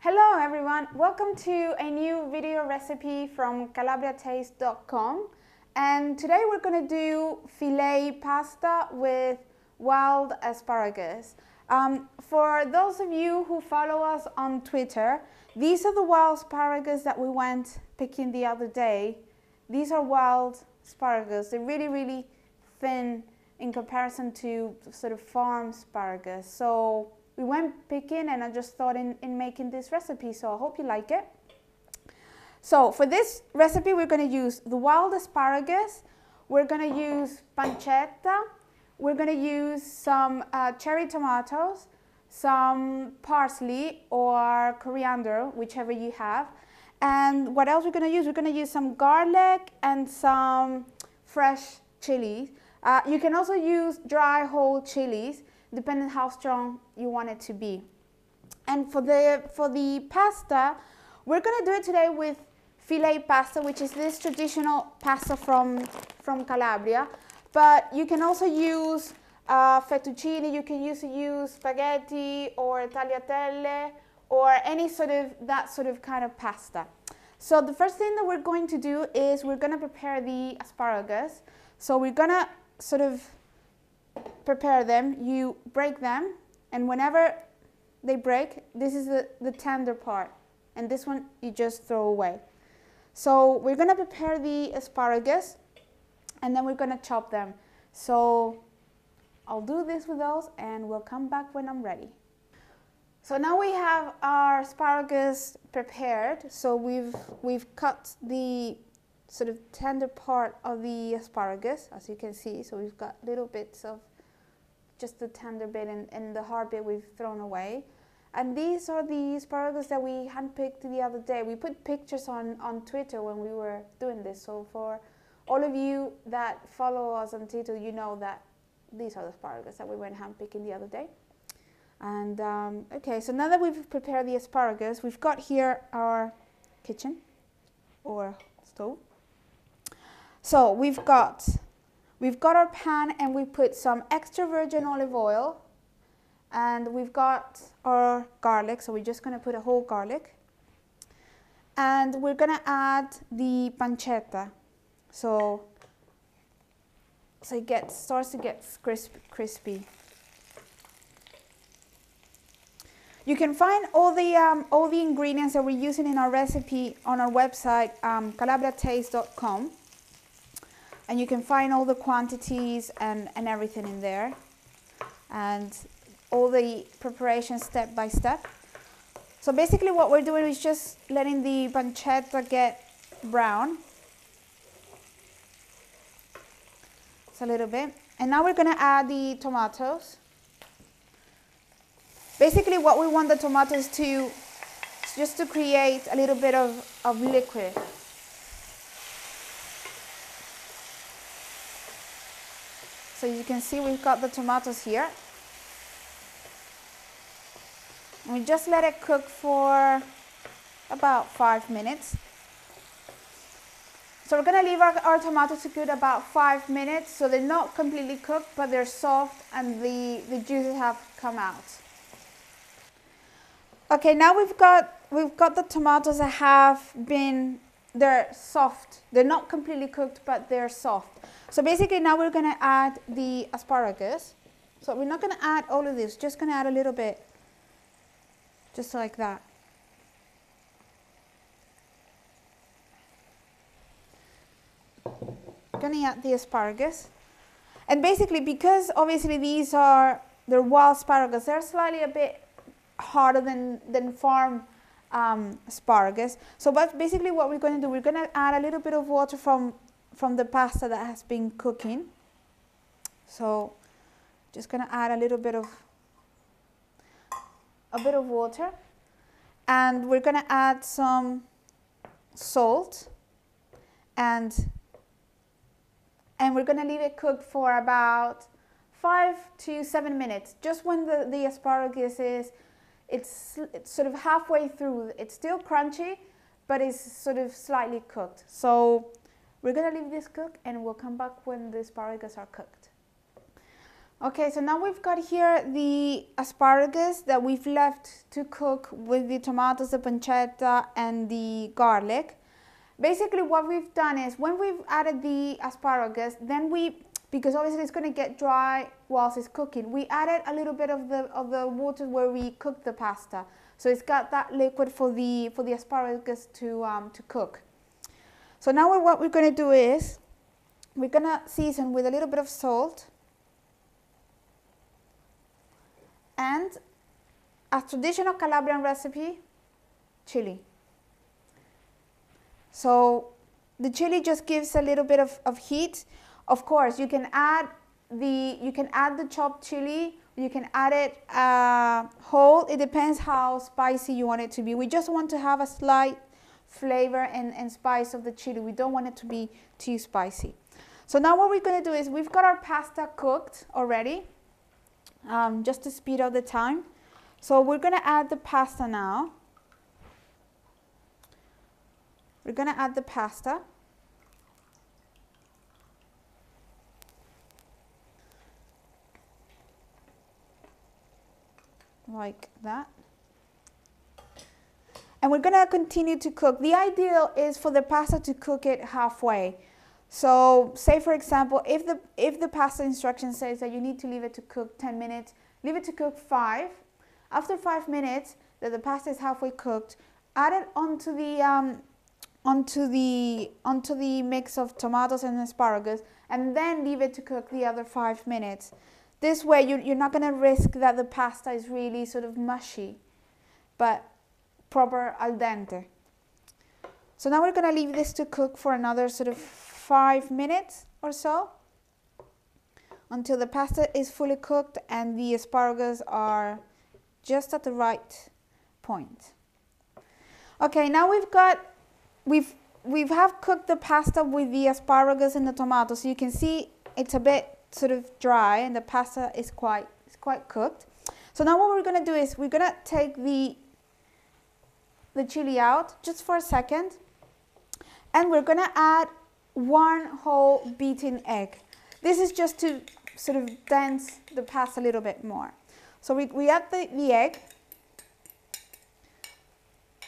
Hello everyone, welcome to a new video recipe from calabriataste.com, and today we're going to do Filei pasta with wild asparagus. For those of you who follow us on Twitter, these are the wild asparagus that we went picking the other day. These are wild asparagus. They're really thin in comparison to sort of farm asparagus. So we went picking and I just thought in making this recipe, so I hope you like it. So for this recipe we're going to use the wild asparagus, we're going to use pancetta, we're going to use some cherry tomatoes, some parsley or coriander, whichever you have. And what else we're going to use? We're going to use some garlic and some fresh chilies. You can also use dry whole chilies, depending how strong you want it to be. And for the pasta, we're going to do it today with Filei pasta, which is this traditional pasta from Calabria. But you can also use fettuccine, you can use spaghetti or tagliatelle or any that sort of kind of pasta. So the first thing that we're going to do is we're going to prepare the asparagus. So we're going to sort of prepare them. You break them, and whenever they break, this is the tender part, and this one you just throw away. So we're going to prepare the asparagus and then we're going to chop them. So I'll do this with those and we'll come back when I'm ready. So now we have our asparagus prepared. So we've cut the sort of tender part of the asparagus, as you can see. So we've got little bits of just the tender bit and the hard bit we've thrown away. And these are the asparagus that we handpicked the other day. We put pictures on Twitter when we were doing this. So for all of you that follow us on Twitter, you know that these are the asparagus that we went handpicking the other day. And okay, so now that we've prepared the asparagus, we've got here our kitchen or stove. So we've got our pan, and we put some extra virgin olive oil, and we've got our garlic, so we're just going to put a whole garlic, and we're going to add the pancetta, so it starts to get crispy. You can find all the ingredients that we're using in our recipe on our website, calabriataste.com. And you can find all the quantities and everything in there, and all the preparation step by step. So basically what we're doing is just letting the pancetta get brown. It's a little bit. And now we're going to add the tomatoes. Basically what we want the tomatoes to is just to create a little bit of liquid. So you can see we've got the tomatoes here. And we just let it cook for about 5 minutes. So we're going to leave our tomatoes to cook about 5 minutes. So they're not completely cooked, but they're soft and the juices have come out. Okay, now we've got the tomatoes that have been, they're soft. They're not completely cooked, but they're soft. So basically now we're going to add the asparagus. So we're not going to add all of this, just going to add a little bit, just like that. Going to add the asparagus. And basically, because obviously they're wild asparagus, they're slightly a bit harder than farm asparagus. So but basically what we're going to do, we're going to add a little bit of water from the pasta that has been cooking. So just going to add a bit of water, and we're going to add some salt, and we're going to leave it cook for about 5 to 7 minutes. Just when the asparagus it's sort of halfway through. It's still crunchy, but it's sort of slightly cooked. So we're going to leave this cook, and we'll come back when the asparagus are cooked. Okay, so now we've got here the asparagus that we've left to cook with the tomatoes, the pancetta and the garlic. Basically what we've done is when we've added the asparagus, then because obviously it's going to get dry whilst it's cooking, we added a little bit of the water where we cooked the pasta. So it's got that liquid for the asparagus to cook. So now what we're going to do is we're going to season with a little bit of salt and a traditional Calabrian recipe, chili. So the chili just gives a little bit of heat. Of course, you can add the chopped chili, you can add it whole. It depends how spicy you want it to be. We just want to have a slight flavor and spice of the chili. We don't want it to be too spicy. So now what we're going to do is we've got our pasta cooked already, just to speed up the time. So we're going to add the pasta now. We're going to add the pasta. Like that. And we're going to continue to cook. The ideal is for the pasta to cook it halfway. So say for example, if the pasta instruction says that you need to leave it to cook 10 minutes, leave it to cook 5. After 5 minutes that the pasta is halfway cooked, add it onto the mix of tomatoes and asparagus, and then leave it to cook the other 5 minutes. This way you're not going to risk that the pasta is really sort of mushy, but proper al dente. So now we're going to leave this to cook for another sort of 5 minutes or so, until the pasta is fully cooked and the asparagus are just at the right point. Okay, now we have cooked the pasta with the asparagus and the tomato, so you can see it's a bit sort of dry and the pasta is quite cooked. So now what we're going to do is we're going to take the chili out just for a second, and we're going to add 1 whole beaten egg. This is just to sort of dense the pasta a little bit more. So we add the egg.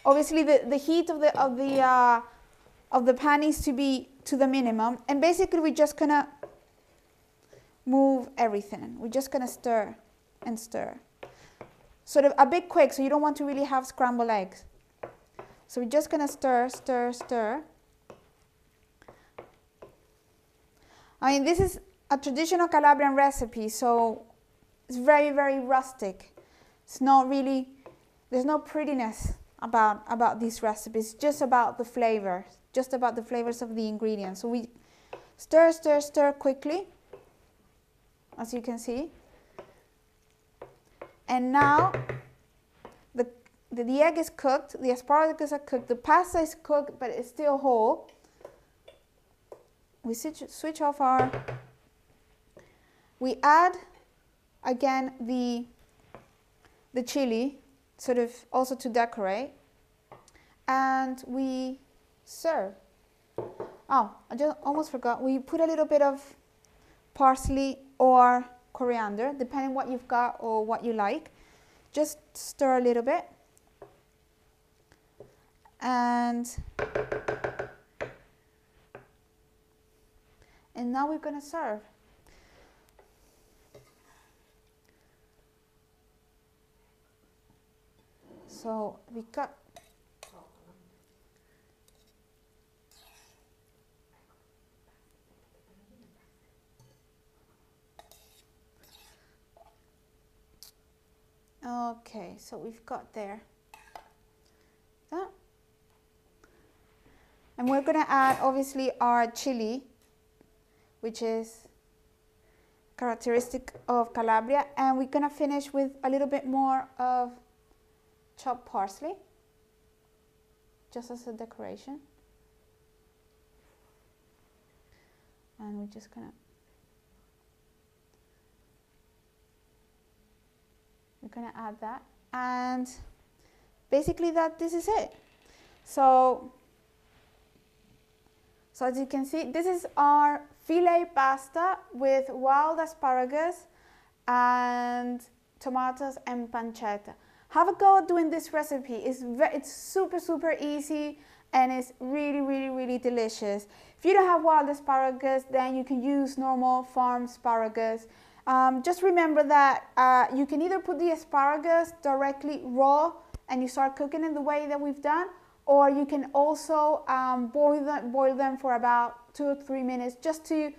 Obviously the heat of the pan needs to be to the minimum, and basically we're just gonna move everything. We're just gonna stir and stir, sort of a bit quick, so you don't want to really have scrambled eggs. So we're just gonna stir, stir, stir. I mean, this is a traditional Calabrian recipe, so it's very, very rustic. It's not really, there's no prettiness about these recipes, just about the flavors, of the ingredients. So we stir, stir, stir quickly, as you can see. And now the egg is cooked, the asparagus are cooked, the pasta is cooked, but it's still whole. We switch off we add again the chili, sort of also to decorate, and we serve. Oh, I just almost forgot, we put a little bit of parsley or coriander, depending what you've got or what you like. Just stir a little bit, and now we're going to serve. So we cut. Okay, so we've got there that. And we're going to add obviously our chili, which is characteristic of Calabria, and we're going to finish with a little bit more of chopped parsley, just as a decoration. And we're just going to add that, and basically this is it. So as you can see, this is our filet pasta with wild asparagus and tomatoes and pancetta. Have a go at doing this recipe. It's super easy and it's really delicious. If you don't have wild asparagus, then you can use normal farm asparagus. Just remember that you can either put the asparagus directly raw and you start cooking it the way that we've done, or you can also boil them for about 2 or 3 minutes just to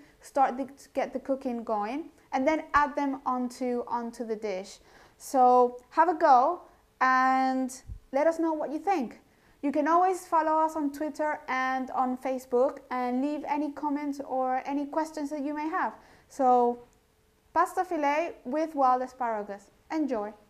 get the cooking going, and then add them onto the dish. So have a go and let us know what you think. You can always follow us on Twitter and on Facebook and leave any comments or any questions that you may have. So pasta fillet with wild asparagus. Enjoy!